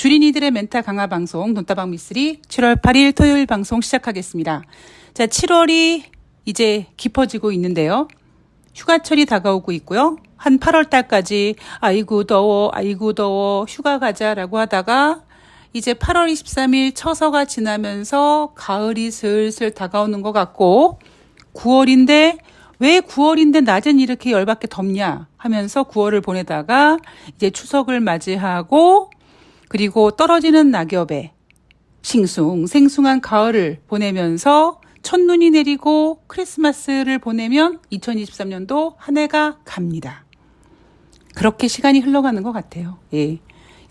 주린이들의 멘탈 강화 방송 돈다방 미쓰리 7월 8일 토요일 방송 시작하겠습니다. 자, 7월이 이제 깊어지고 있는데요. 휴가철이 다가오고 있고요. 한 8월 달까지 아이고 더워 휴가 가자라고 하다가 이제 8월 23일 처서가 지나면서 가을이 슬슬 다가오는 것 같고 9월인데 왜 9월인데 낮엔 이렇게 열받게 덥냐 하면서 9월을 보내다가 이제 추석을 맞이하고 그리고 떨어지는 낙엽에 싱숭생숭한 가을을 보내면서 첫눈이 내리고 크리스마스를 보내면 2023년도 한 해가 갑니다. 그렇게 시간이 흘러가는 것 같아요. 예.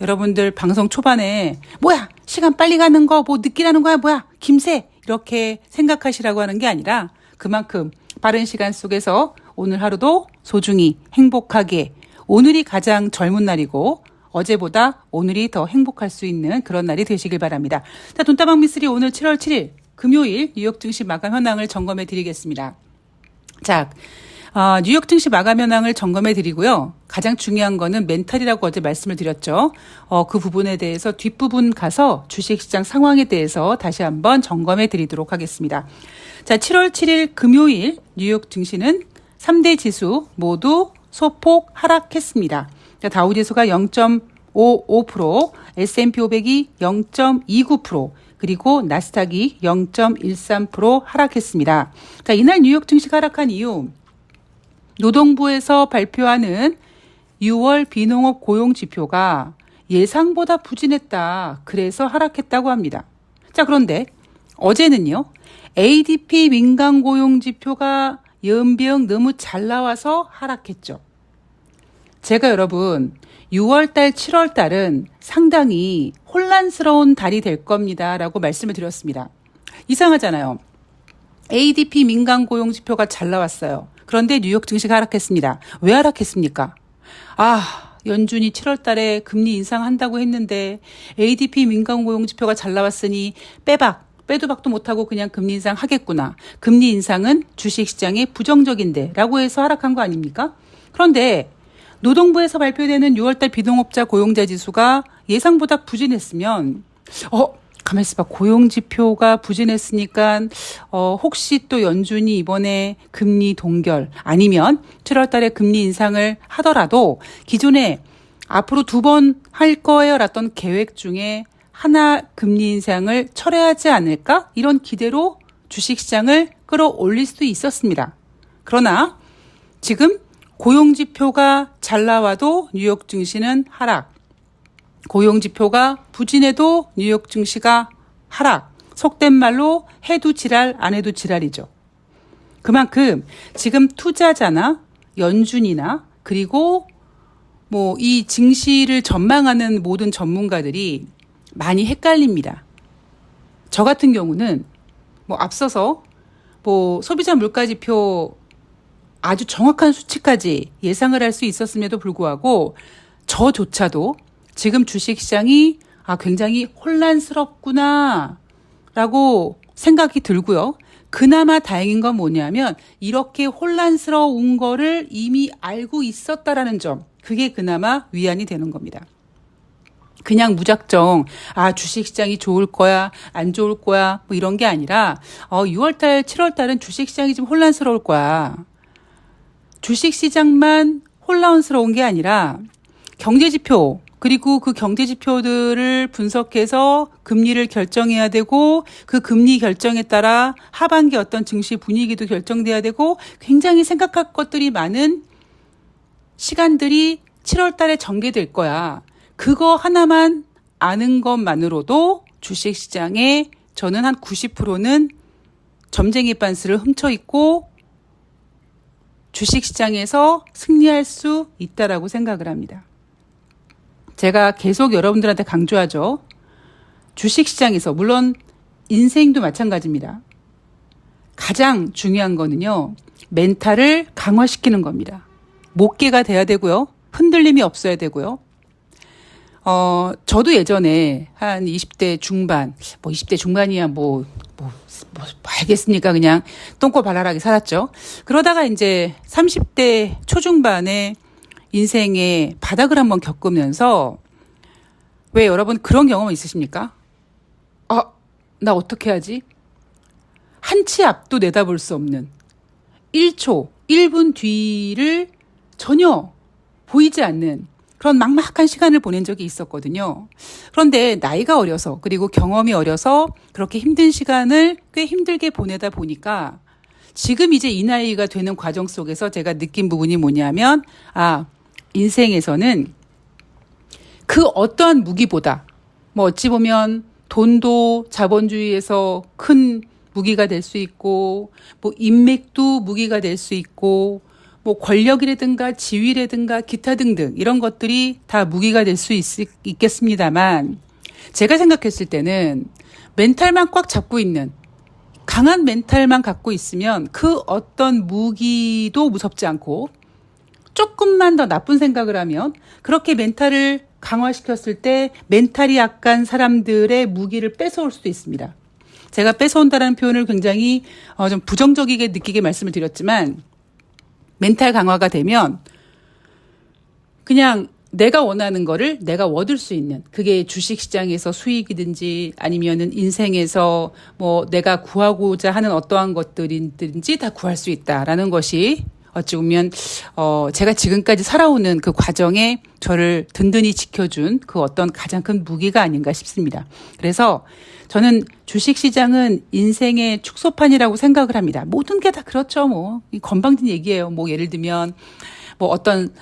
여러분들 방송 초반에 뭐야 시간 빨리 가는 거 뭐 늦기라는 거야 뭐야 김새 이렇게 생각하시라고 하는 게 아니라 그만큼 빠른 시간 속에서 오늘 하루도 소중히 행복하게 오늘이 가장 젊은 날이고 어제보다 오늘이 더 행복할 수 있는 그런 날이 되시길 바랍니다. 자, 돈다방 미쓰리 오늘 7월 7일 금요일 뉴욕 증시 마감 현황을 점검해 드리겠습니다. 자, 뉴욕 증시 마감 현황을 점검해 드리고요. 가장 중요한 거는 멘탈이라고 어제 말씀을 드렸죠. 그 부분에 대해서 뒷부분 가서 주식시장 상황에 대해서 다시 한번 점검해 드리도록 하겠습니다. 자, 7월 7일 금요일 뉴욕 증시는 3대 지수 모두 소폭 하락했습니다. 자, 다우지수가 0.55%, S&P 500이 0.29%, 그리고 나스닥이 0.13% 하락했습니다. 자, 이날 뉴욕 증시가 하락한 이유, 노동부에서 발표하는 6월 비농업 고용 지표가 예상보다 부진했다. 그래서 하락했다고 합니다. 자, 그런데 어제는요. ADP 민간 고용 지표가 연비형 너무 잘 나와서 하락했죠. 제가 여러분 6월달, 7월달은 상당히 혼란스러운 달이 될 겁니다. 라고 말씀을 드렸습니다. 이상하잖아요. ADP 민간 고용 지표가 잘 나왔어요. 그런데 뉴욕 증시가 하락했습니다. 왜 하락했습니까? 연준이 7월 달에 금리 인상한다고 했는데 ADP 민간 고용 지표가 잘 나왔으니 빼도 박도 못하고 그냥 금리 인상 하겠구나. 금리 인상은 주식시장에 부정적인데 라고 해서 하락한 거 아닙니까? 그런데 노동부에서 발표되는 6월달 비농업자 고용자 지수가 예상보다 부진했으면 가만히 있어봐. 고용지표가 부진했으니까 혹시 또 연준이 이번에 금리 동결 아니면 7월 달에 금리 인상을 하더라도 기존에 앞으로 2번 할 거예요라던 계획 중에 하나 금리 인상을 철회하지 않을까? 이런 기대로 주식시장을 끌어올릴 수도 있었습니다. 그러나 지금 고용지표가 잘 나와도 뉴욕 증시는 하락. 고용지표가 부진해도 뉴욕 증시가 하락. 속된 말로 해도 지랄 안 해도 지랄이죠. 그만큼 지금 투자자나 연준이나 그리고 이 증시를 전망하는 모든 전문가들이 많이 헷갈립니다. 저 같은 경우는 앞서서 소비자 물가지표 아주 정확한 수치까지 예상을 할 수 있었음에도 불구하고 저조차도 지금 주식시장이 굉장히 혼란스럽구나 라고 생각이 들고요. 그나마 다행인 건 뭐냐면 이렇게 혼란스러운 거를 이미 알고 있었다라는 점, 그게 그나마 위안이 되는 겁니다. 그냥 무작정 주식시장이 좋을 거야 안 좋을 거야 이런 게 아니라 6월달 7월달은 주식시장이 좀 혼란스러울 거야. 주식시장만 혼란스러운 게 아니라 경제지표 그리고 그 경제지표들을 분석해서 금리를 결정해야 되고 그 금리 결정에 따라 하반기 어떤 증시 분위기도 결정돼야 되고 굉장히 생각할 것들이 많은 시간들이 7월 달에 전개될 거야. 그거 하나만 아는 것만으로도 주식시장에 저는 한 90%는 점쟁이 빤스를 훔쳐있고 주식시장에서 승리할 수 있다라고 생각을 합니다. 제가 계속 여러분들한테 강조하죠. 주식시장에서 물론 인생도 마찬가지입니다. 가장 중요한 거는요. 멘탈을 강화시키는 겁니다. 못개가 돼야 되고요. 흔들림이 없어야 되고요. 저도 예전에 한 20대 중반, 20대 중반이야 알겠습니까? 그냥 똥꼬 발랄하게 살았죠. 그러다가 이제 30대 초중반에 인생의 바닥을 한번 겪으면서 왜 여러분 그런 경험 있으십니까? 나 어떻게 하지? 한 치 앞도 내다볼 수 없는 1초, 1분 뒤를 전혀 보이지 않는 그런 막막한 시간을 보낸 적이 있었거든요. 그런데 나이가 어려서 그리고 경험이 어려서 그렇게 힘든 시간을 꽤 힘들게 보내다 보니까 지금 이제 이 나이가 되는 과정 속에서 제가 느낀 부분이 뭐냐면 인생에서는 그 어떠한 무기보다 뭐 어찌 보면 돈도 자본주의에서 큰 무기가 될 수 있고 뭐 인맥도 무기가 될 수 있고 뭐 권력이라든가 지위라든가 기타 등등 이런 것들이 다 무기가 될 수 있겠습니다만 제가 생각했을 때는 멘탈만 꽉 잡고 있는 강한 멘탈만 갖고 있으면 그 어떤 무기도 무섭지 않고 조금만 더 나쁜 생각을 하면 그렇게 멘탈을 강화시켰을 때 멘탈이 약한 사람들의 무기를 뺏어올 수도 있습니다. 제가 뺏어온다는 표현을 굉장히 좀 부정적이게 느끼게 말씀을 드렸지만 멘탈 강화가 되면 그냥 내가 원하는 거를 내가 얻을 수 있는 그게 주식시장에서 수익이든지 아니면은 인생에서 뭐 내가 구하고자 하는 어떠한 것들이든지 다 구할 수 있다라는 것이 어찌 보면 제가 지금까지 살아오는 그 과정에 저를 든든히 지켜준 그 어떤 가장 큰 무기가 아닌가 싶습니다. 그래서 저는 주식시장은 인생의 축소판이라고 생각을 합니다. 모든 게 다 그렇죠. 뭐 건방진 얘기예요. 뭐 예를 들면 뭐 어떤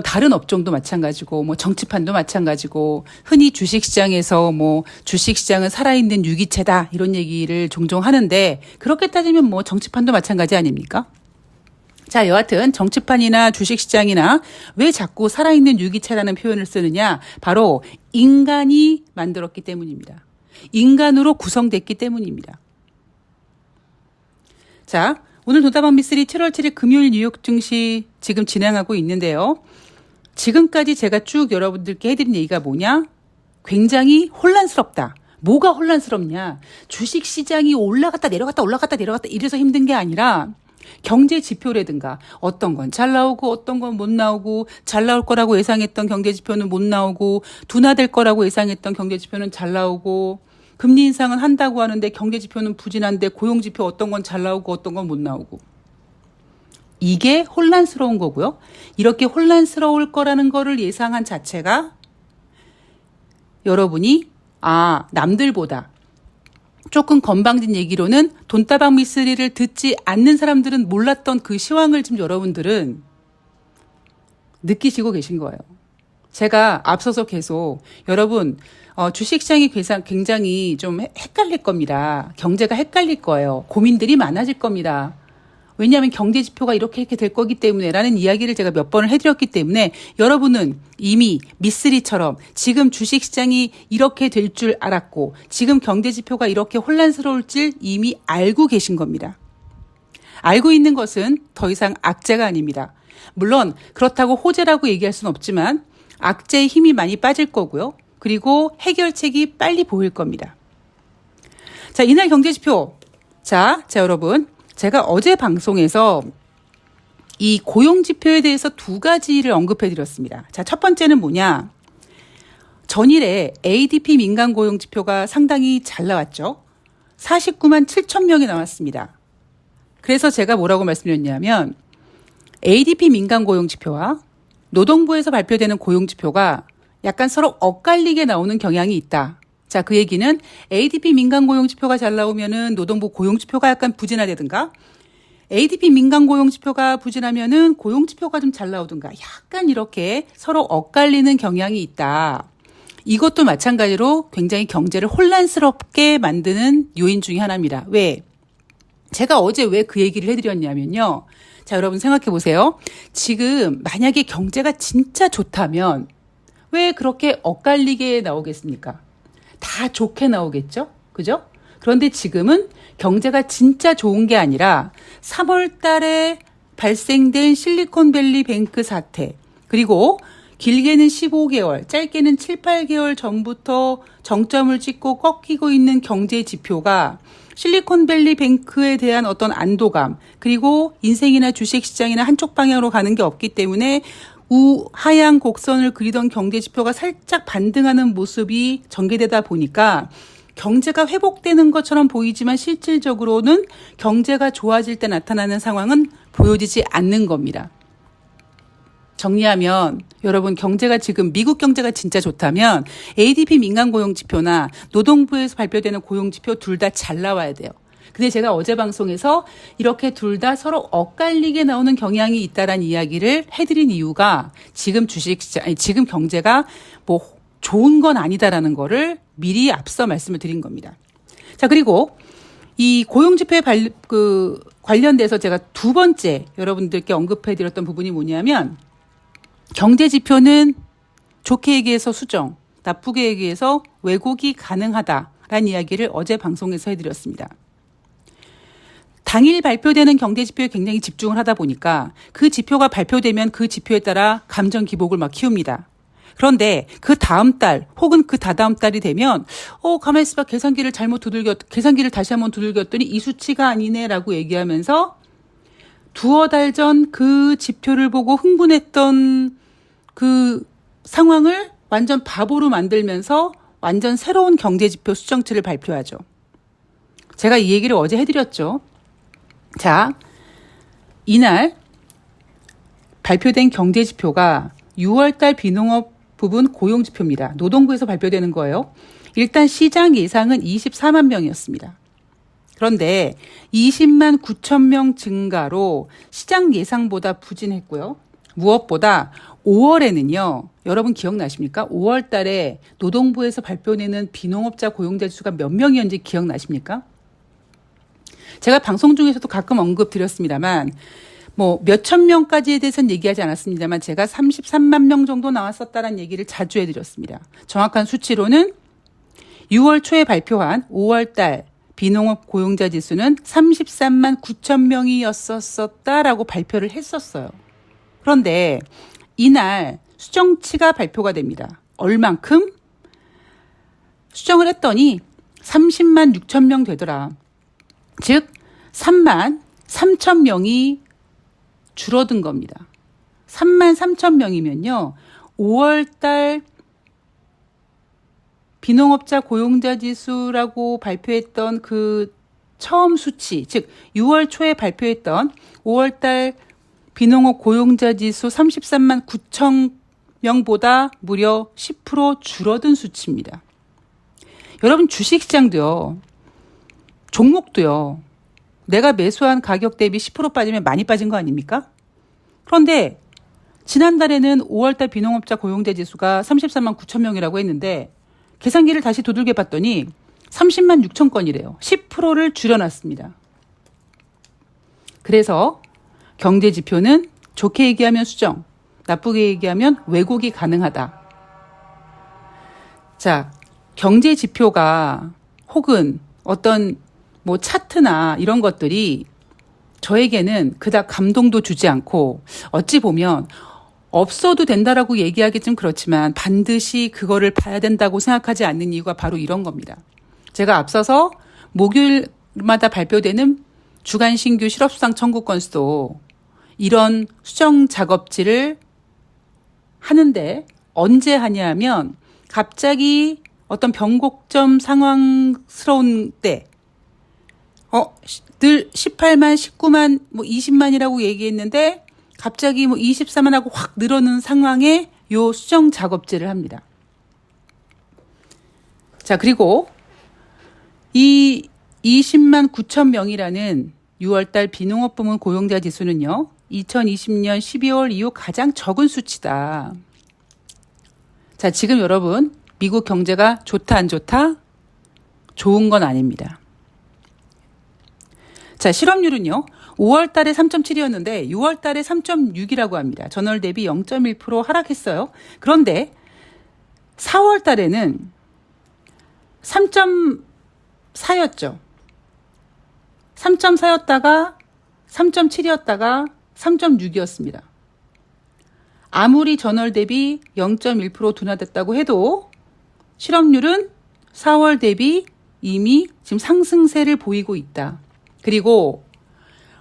다른 업종도 마찬가지고 뭐 정치판도 마찬가지고 흔히 주식시장에서 뭐 주식시장은 살아있는 유기체다 이런 얘기를 종종 하는데 그렇게 따지면 뭐 정치판도 마찬가지 아닙니까? 자, 여하튼 정치판이나 주식시장이나 왜 자꾸 살아있는 유기체라는 표현을 쓰느냐? 바로 인간이 만들었기 때문입니다. 인간으로 구성됐기 때문입니다. 자, 오늘 돈다방 미쓰리 7월 7일 금요일 뉴욕 증시 지금 진행하고 있는데요. 지금까지 제가 쭉 여러분들께 해드린 얘기가 뭐냐? 굉장히 혼란스럽다. 뭐가 혼란스럽냐? 주식시장이 올라갔다 내려갔다 올라갔다 내려갔다 이래서 힘든 게 아니라 경제 지표라든가 어떤 건 잘 나오고 어떤 건 못 나오고 잘 나올 거라고 예상했던 경제 지표는 못 나오고 둔화될 거라고 예상했던 경제 지표는 잘 나오고 금리 인상은 한다고 하는데 경제 지표는 부진한데 고용 지표 어떤 건 잘 나오고 어떤 건 못 나오고 이게 혼란스러운 거고요. 이렇게 혼란스러울 거라는 거를 예상한 자체가 여러분이 남들보다 조금 건방진 얘기로는 돈다방 미쓰리를 듣지 않는 사람들은 몰랐던 그 시황을 지금 여러분들은 느끼시고 계신 거예요. 제가 앞서서 계속 여러분 주식시장이 굉장히 좀 헷갈릴 겁니다. 경제가 헷갈릴 거예요. 고민들이 많아질 겁니다. 왜냐하면 경제 지표가 이렇게 될 거기 때문에 라는 이야기를 제가 몇 번을 해드렸기 때문에 여러분은 이미 미쓰리처럼 지금 주식시장이 이렇게 될 줄 알았고 지금 경제 지표가 이렇게 혼란스러울 줄 이미 알고 계신 겁니다. 알고 있는 것은 더 이상 악재가 아닙니다. 물론 그렇다고 호재라고 얘기할 수는 없지만 악재의 힘이 많이 빠질 거고요. 그리고 해결책이 빨리 보일 겁니다. 자, 이날 경제 지표. 자, 여러분. 제가 어제 방송에서 이 고용 지표에 대해서 두 가지를 언급해 드렸습니다. 자, 첫 번째는 뭐냐? 전일에 ADP 민간 고용 지표가 상당히 잘 나왔죠. 49만 7천 명이 나왔습니다. 그래서 제가 뭐라고 말씀드렸냐면 ADP 민간 고용 지표와 노동부에서 발표되는 고용 지표가 약간 서로 엇갈리게 나오는 경향이 있다. 자, 그 얘기는 ADP 민간 고용 지표가 잘 나오면은 노동부 고용 지표가 약간 부진하다든가 ADP 민간 고용 지표가 부진하면은 고용 지표가 좀 잘 나오든가 약간 이렇게 서로 엇갈리는 경향이 있다. 이것도 마찬가지로 굉장히 경제를 혼란스럽게 만드는 요인 중에 하나입니다. 왜? 제가 어제 왜 그 얘기를 해드렸냐면요. 자, 여러분 생각해 보세요. 지금 만약에 경제가 진짜 좋다면 왜 그렇게 엇갈리게 나오겠습니까? 다 좋게 나오겠죠? 그죠? 그런데 지금은 경제가 진짜 좋은 게 아니라 3월 달에 발생된 실리콘밸리 뱅크 사태, 그리고 길게는 15개월, 짧게는 7, 8개월 전부터 정점을 찍고 꺾이고 있는 경제 지표가 실리콘밸리 뱅크에 대한 어떤 안도감, 그리고 인생이나 주식시장이나 한쪽 방향으로 가는 게 없기 때문에 우하향 곡선을 그리던 경제 지표가 살짝 반등하는 모습이 전개되다 보니까 경제가 회복되는 것처럼 보이지만 실질적으로는 경제가 좋아질 때 나타나는 상황은 보여지지 않는 겁니다. 정리하면 여러분, 경제가 지금 미국 경제가 진짜 좋다면 ADP 민간 고용 지표나 노동부에서 발표되는 고용 지표 둘 다 잘 나와야 돼요. 근데 제가 어제 방송에서 이렇게 둘 다 서로 엇갈리게 나오는 경향이 있다라는 이야기를 해드린 이유가 지금 지금 경제가 뭐 좋은 건 아니다라는 거를 미리 앞서 말씀을 드린 겁니다. 자, 그리고 이 고용지표에 관련돼서 제가 두 번째 여러분들께 언급해드렸던 부분이 뭐냐면, 경제지표는 좋게 얘기해서 수정, 나쁘게 얘기해서 왜곡이 가능하다라는 이야기를 어제 방송에서 해드렸습니다. 당일 발표되는 경제지표에 굉장히 집중을 하다 보니까 그 지표가 발표되면 그 지표에 따라 감정 기복을 막 키웁니다. 그런데 그 다음 달 혹은 그 다다음 달이 되면 가만히 있어봐, 계산기를 계산기를 다시 한번 두들겼더니 이 수치가 아니네라고 얘기하면서 두어 달 전 그 지표를 보고 흥분했던 그 상황을 완전 바보로 만들면서 완전 새로운 경제지표 수정치를 발표하죠. 제가 이 얘기를 어제 해드렸죠. 자, 이날 발표된 경제지표가 6월달 비농업 부분 고용지표입니다. 노동부에서 발표되는 거예요. 일단 시장 예상은 24만 명이었습니다. 그런데 20만 9천 명 증가로 시장 예상보다 부진했고요. 무엇보다 5월에는요. 여러분 기억나십니까? 5월 달에 노동부에서 발표되는 비농업자 고용자 수가 몇 명이었는지 기억나십니까? 제가 방송 중에서도 가끔 언급드렸습니다만 뭐 몇천 명까지에 대해서는 얘기하지 않았습니다만 제가 33만 명 정도 나왔었다는 얘기를 자주 해드렸습니다. 정확한 수치로는 6월 초에 발표한 5월 달 비농업 고용자 지수는 33만 9천 명이었었다라고 발표를 했었어요. 그런데 이날 수정치가 발표가 됩니다. 얼만큼? 수정을 했더니 30만 6천 명 되더라. 즉 3만 3천 명이 줄어든 겁니다. 3만 3천 명이면요. 5월 달 비농업자 고용자 지수라고 발표했던 그 처음 수치, 즉 6월 초에 발표했던 5월 달 비농업 고용자 지수 33만 9천 명보다 무려 10% 줄어든 수치입니다. 여러분, 주식시장도요. 종목도요. 내가 매수한 가격 대비 10% 빠지면 많이 빠진 거 아닙니까? 그런데 지난달에는 5월달 비농업자 고용자 지수가 34만 9천 명이라고 했는데 계산기를 다시 두들겨 봤더니 30만 6천 건이래요. 10%를 줄여놨습니다. 그래서 경제지표는 좋게 얘기하면 수정, 나쁘게 얘기하면 왜곡이 가능하다. 자, 경제지표가 혹은 어떤 뭐 차트나 이런 것들이 저에게는 그닥 감동도 주지 않고 어찌 보면 없어도 된다라고 얘기하기 좀 그렇지만 반드시 그거를 봐야 된다고 생각하지 않는 이유가 바로 이런 겁니다. 제가 앞서서 목요일마다 발표되는 주간 신규 실업수당 청구 건수도 이런 수정 작업지를 하는데 언제 하냐 하면 갑자기 어떤 변곡점 상황스러운 때 늘 18만, 19만, 뭐 20만이라고 얘기했는데 갑자기 뭐 24만 하고 확 늘어는 상황에 요 수정 작업지를 합니다. 자, 그리고 이 20만 9천 명이라는 6월달 비농업 부문 고용자 지수는요. 2020년 12월 이후 가장 적은 수치다. 자, 지금 여러분 미국 경제가 좋다 안 좋다? 좋은 건 아닙니다. 자, 실업률은요. 5월 달에 3.7이었는데 6월 달에 3.6이라고 합니다. 전월 대비 0.1% 하락했어요. 그런데 4월 달에는 3.4였죠. 3.4였다가 3.7이었다가 3.6이었습니다. 아무리 전월 대비 0.1% 둔화됐다고 해도 실업률은 4월 대비 이미 지금 상승세를 보이고 있다. 그리고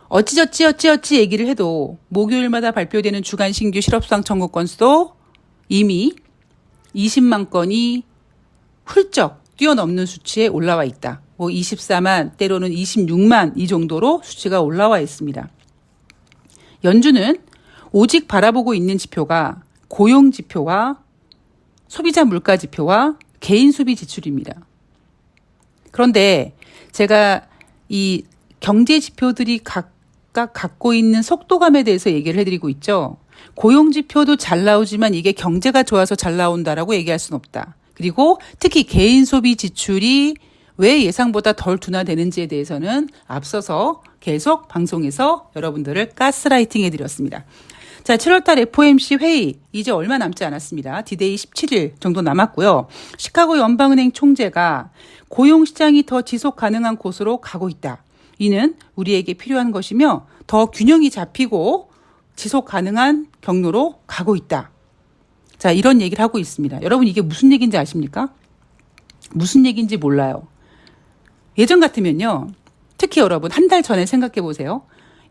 어찌저찌 얘기를 해도 목요일마다 발표되는 주간 신규 실업수당 청구 건수도 이미 20만 건이 훌쩍 뛰어넘는 수치에 올라와 있다. 24만 때로는 26만 이 정도로 수치가 올라와 있습니다. 연준은 오직 바라보고 있는 지표가 고용 지표와 소비자 물가 지표와 개인 소비 지출입니다. 그런데 제가 이 경제 지표들이 각각 갖고 있는 속도감에 대해서 얘기를 해드리고 있죠. 고용 지표도 잘 나오지만 이게 경제가 좋아서 잘 나온다라고 얘기할 수는 없다. 그리고 특히 개인 소비 지출이 왜 예상보다 덜 둔화되는지에 대해서는 앞서서 계속 방송에서 여러분들을 가스라이팅 해드렸습니다. 자, 7월달 FOMC 회의 이제 얼마 남지 않았습니다. 디데이 17일 정도 남았고요. 시카고 연방은행 총재가 고용시장이 더 지속 가능한 곳으로 가고 있다. 이는 우리에게 필요한 것이며 더 균형이 잡히고 지속 가능한 경로로 가고 있다. 자, 이런 얘기를 하고 있습니다. 여러분 이게 무슨 얘기인지 아십니까? 무슨 얘기인지 몰라요. 예전 같으면요. 특히 여러분 한 달 전에 생각해 보세요.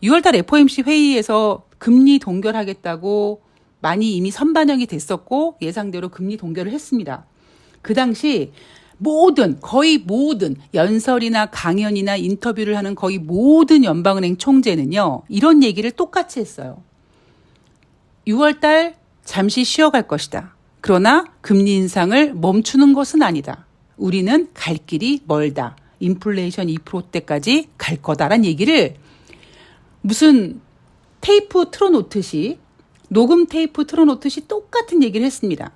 6월달 FOMC 회의에서 금리 동결하겠다고 많이 이미 선반영이 됐었고 예상대로 금리 동결을 했습니다. 그 당시 거의 모든 연설이나 강연이나 인터뷰를 하는 거의 모든 연방은행 총재는요. 이런 얘기를 똑같이 했어요. 6월달 잠시 쉬어갈 것이다. 그러나 금리 인상을 멈추는 것은 아니다. 우리는 갈 길이 멀다. 인플레이션 2%대까지 갈 거다라는 얘기를 무슨 테이프 틀어놓듯이 녹음 테이프 틀어놓듯이 똑같은 얘기를 했습니다.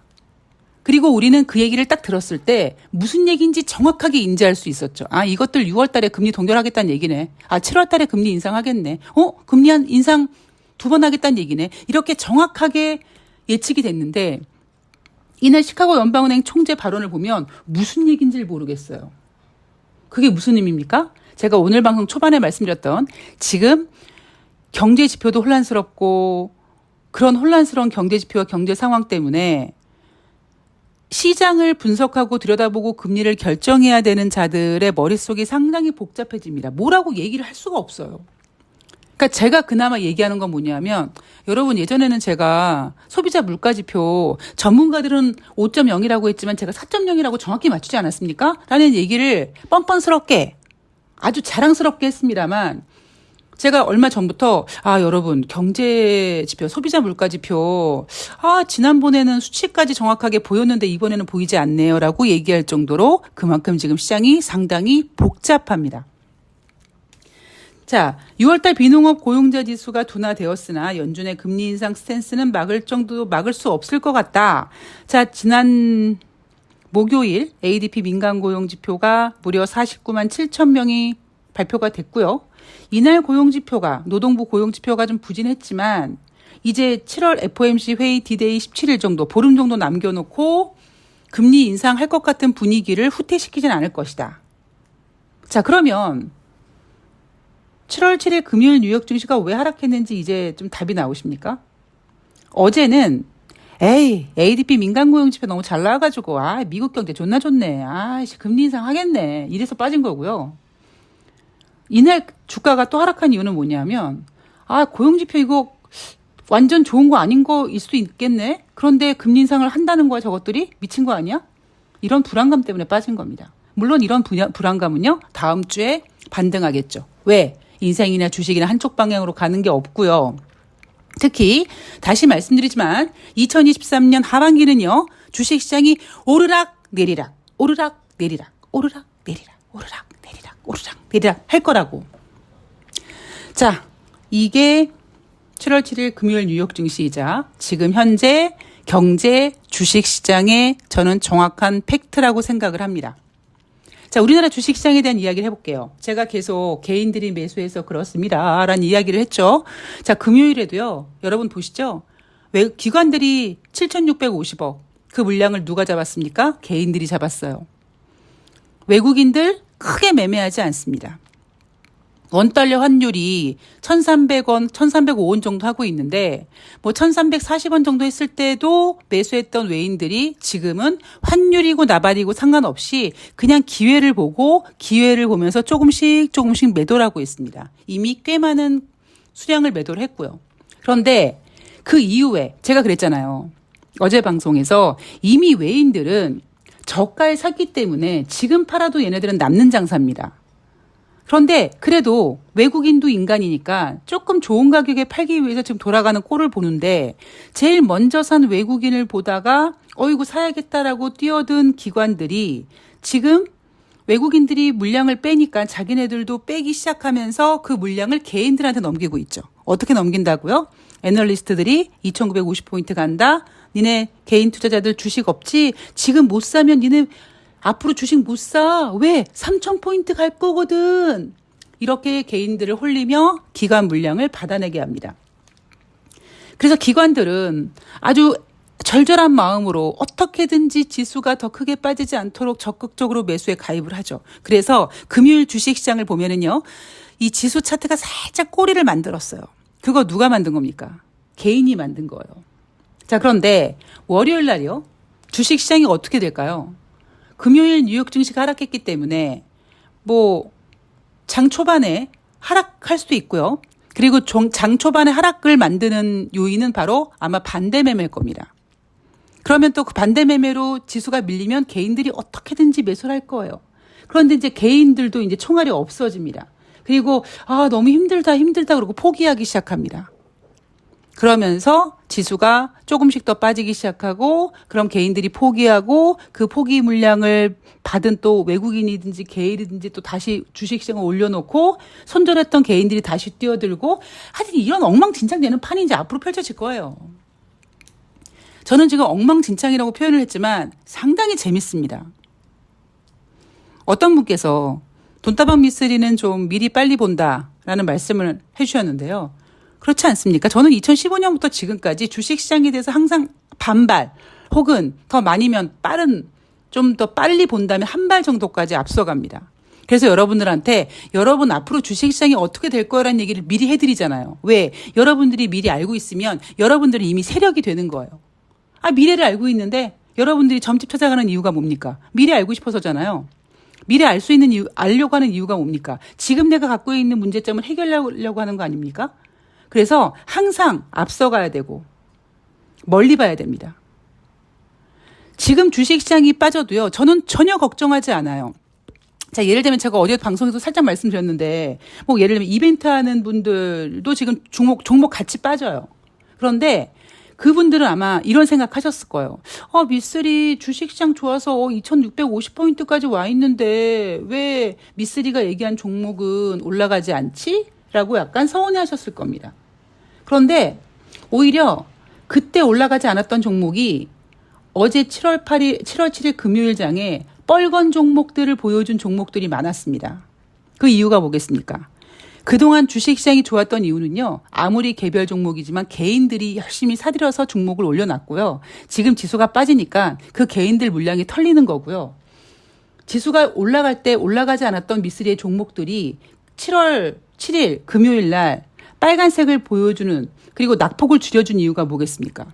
그리고 우리는 그 얘기를 딱 들었을 때 무슨 얘기인지 정확하게 인지할 수 있었죠. 아, 이것들 6월 달에 금리 동결하겠다는 얘기네. 아, 7월 달에 금리 인상하겠네. 금리 인상 2번 하겠다는 얘기네. 이렇게 정확하게 예측이 됐는데 이날 시카고 연방은행 총재 발언을 보면 무슨 얘기인지 모르겠어요. 그게 무슨 의미입니까? 제가 오늘 방송 초반에 말씀드렸던 지금 경제 지표도 혼란스럽고 그런 혼란스러운 경제 지표와 경제 상황 때문에 시장을 분석하고 들여다보고 금리를 결정해야 되는 자들의 머릿속이 상당히 복잡해집니다. 뭐라고 얘기를 할 수가 없어요. 그러니까 제가 그나마 얘기하는 건 뭐냐면 여러분 예전에는 제가 소비자 물가지표 전문가들은 5.0이라고 했지만 제가 4.0이라고 정확히 맞추지 않았습니까? 라는 얘기를 뻔뻔스럽게 아주 자랑스럽게 했습니다만 제가 얼마 전부터 여러분 경제지표 소비자 물가지표 지난번에는 수치까지 정확하게 보였는데 이번에는 보이지 않네요 라고 얘기할 정도로 그만큼 지금 시장이 상당히 복잡합니다. 자, 6월달 비농업 고용자 지수가 둔화되었으나 연준의 금리 인상 스탠스는 막을 수 없을 것 같다. 자, 지난 목요일 ADP 민간 고용 지표가 무려 49만 7천 명이 발표가 됐고요. 이날 고용지표가 노동부 고용지표가 좀 부진했지만 이제 7월 FOMC 회의 디데이 17일 정도 보름 정도 남겨놓고 금리 인상할 것 같은 분위기를 후퇴시키진 않을 것이다. 자, 그러면 7월 7일 금요일 뉴욕 증시가 왜 하락했는지 이제 좀 답이 나오십니까? 어제는 ADP 민간 고용지표 너무 잘 나와가지고 미국 경제 존나 좋네. 금리 인상 하겠네. 이래서 빠진 거고요. 이날 주가가 또 하락한 이유는 뭐냐면 고용지표 이거 완전 좋은 거 아닌 거일 수도 있겠네. 그런데 금리 인상을 한다는 거야 저것들이? 미친 거 아니야? 이런 불안감 때문에 빠진 겁니다. 물론 이런 불안감은요. 다음 주에 반등하겠죠. 왜? 인생이나 주식이나 한쪽 방향으로 가는 게 없고요. 특히 다시 말씀드리지만 2023년 하반기는요. 주식시장이 오르락 내리락 오르락 내리락 오르락 내리락 오르락 내리락 오르락 내리락 할 거라고. 자, 이게 7월 7일 금요일 뉴욕 증시이자 지금 현재 경제 주식시장의 저는 정확한 팩트라고 생각을 합니다. 자, 우리나라 주식시장에 대한 이야기를 해볼게요. 제가 계속 개인들이 매수해서 그렇습니다 라는 이야기를 했죠. 자, 금요일에도요. 여러분 보시죠. 기관들이 7,650억 그 물량을 누가 잡았습니까? 개인들이 잡았어요. 외국인들 크게 매매하지 않습니다. 원달러 환율이 1,300원, 1,305원 정도 하고 있는데 뭐 1,340원 정도 했을 때도 매수했던 외인들이 지금은 환율이고 나발이고 상관없이 그냥 기회를 보고 기회를 보면서 조금씩 매도를 하고 있습니다. 이미 꽤 많은 수량을 매도를 했고요. 그런데 그 이후에 제가 그랬잖아요. 어제 방송에서 이미 외인들은 저가에 샀기 때문에 지금 팔아도 얘네들은 남는 장사입니다. 그런데 그래도 외국인도 인간이니까 조금 좋은 가격에 팔기 위해서 지금 돌아가는 꼴을 보는데 제일 먼저 산 외국인을 보다가 어이구 사야겠다라고 뛰어든 기관들이 지금 외국인들이 물량을 빼니까 자기네들도 빼기 시작하면서 그 물량을 개인들한테 넘기고 있죠. 어떻게 넘긴다고요? 애널리스트들이 2,950포인트 간다. 니네 개인 투자자들 주식 없지? 지금 못 사면 니네 앞으로 주식 못 사. 왜? 3,000포인트 갈 거거든. 이렇게 개인들을 홀리며 기관 물량을 받아내게 합니다. 그래서 기관들은 아주 절절한 마음으로 어떻게든지 지수가 더 크게 빠지지 않도록 적극적으로 매수에 가입을 하죠. 그래서 금요일 주식시장을 보면은요, 이 지수 차트가 살짝 꼬리를 만들었어요. 그거 누가 만든 겁니까? 개인이 만든 거예요. 자, 그런데 월요일 날이요. 주식시장이 어떻게 될까요? 금요일 뉴욕 증시가 하락했기 때문에 뭐 장 초반에 하락할 수도 있고요. 그리고 장 초반에 하락을 만드는 요인은 바로 아마 반대 매매일 겁니다. 그러면 또 그 반대 매매로 지수가 밀리면 개인들이 어떻게든지 매수를 할 거예요. 그런데 이제 개인들도 이제 총알이 없어집니다. 그리고 너무 힘들다 그러고 포기하기 시작합니다. 그러면서 지수가 조금씩 더 빠지기 시작하고 그럼 개인들이 포기하고 그 포기 물량을 받은 또 외국인이든지 개인이든지 또 다시 주식시장을 올려놓고 손절했던 개인들이 다시 뛰어들고 하여튼 이런 엉망진창되는 판이 이제 앞으로 펼쳐질 거예요. 저는 지금 엉망진창이라고 표현을 했지만 상당히 재밌습니다. 어떤 분께서 돈다방 미쓰리는 좀 미리 빨리 본다라는 말씀을 해주셨는데요. 그렇지 않습니까? 저는 2015년부터 지금까지 주식시장에 대해서 항상 반발 혹은 더 많이면 좀 더 빨리 본다면 한 발 정도까지 앞서갑니다. 그래서 여러분들한테 여러분 앞으로 주식시장이 어떻게 될 거라는 얘기를 미리 해드리잖아요. 왜? 여러분들이 미리 알고 있으면 여러분들이 이미 세력이 되는 거예요. 미래를 알고 있는데 여러분들이 점집 찾아가는 이유가 뭡니까? 미래 알고 싶어서잖아요. 미래 알 수 있는 이유, 알려고 하는 이유가 뭡니까? 지금 내가 갖고 있는 문제점을 해결하려고 하는 거 아닙니까? 그래서 항상 앞서가야 되고 멀리 봐야 됩니다. 지금 주식시장이 빠져도요. 저는 전혀 걱정하지 않아요. 자, 예를 들면 제가 어제 방송에서 살짝 말씀드렸는데 뭐 예를 들면 이벤트 하는 분들도 지금 종목 같이 빠져요. 그런데 그분들은 아마 이런 생각하셨을 거예요. 미쓰리 주식시장 좋아서 2,650포인트까지 와 있는데 왜 미쓰리가 얘기한 종목은 올라가지 않지? 라고 약간 서운해하셨을 겁니다. 그런데 오히려 그때 올라가지 않았던 종목이 어제 7월 7일 금요일장에 뻘건 종목들을 보여준 종목들이 많았습니다. 그 이유가 뭐겠습니까? 그동안 주식시장이 좋았던 이유는요. 아무리 개별 종목이지만 개인들이 열심히 사들여서 종목을 올려놨고요. 지금 지수가 빠지니까 그 개인들 물량이 털리는 거고요. 지수가 올라갈 때 올라가지 않았던 미쓰리의 종목들이 7월 7일 금요일 날 빨간색을 보여주는 그리고 낙폭을 줄여준 이유가 뭐겠습니까?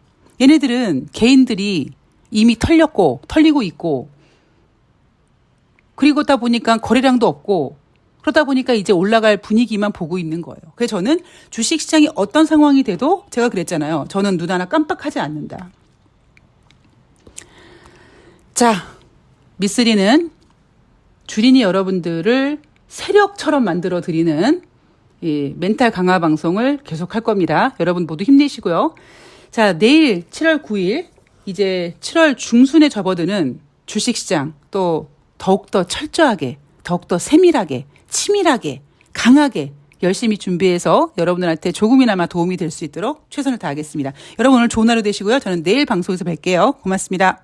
얘네들은 개인들이 이미 털리고 있고 그리고다 보니까 거래량도 없고 그러다 보니까 이제 올라갈 분위기만 보고 있는 거예요. 그래서 저는 주식시장이 어떤 상황이 돼도 제가 그랬잖아요. 저는 눈 하나 깜빡하지 않는다. 자, 미쓰리는 주린이 여러분들을 세력처럼 만들어 드리는 이 멘탈 강화 방송을 계속할 겁니다. 여러분 모두 힘내시고요. 자, 내일 7월 9일 이제 7월 중순에 접어드는 주식시장 또 더욱더 철저하게, 더욱더 세밀하게, 치밀하게, 강하게 열심히 준비해서 여러분들한테 조금이나마 도움이 될 수 있도록 최선을 다하겠습니다. 여러분 오늘 좋은 하루 되시고요. 저는 내일 방송에서 뵐게요. 고맙습니다.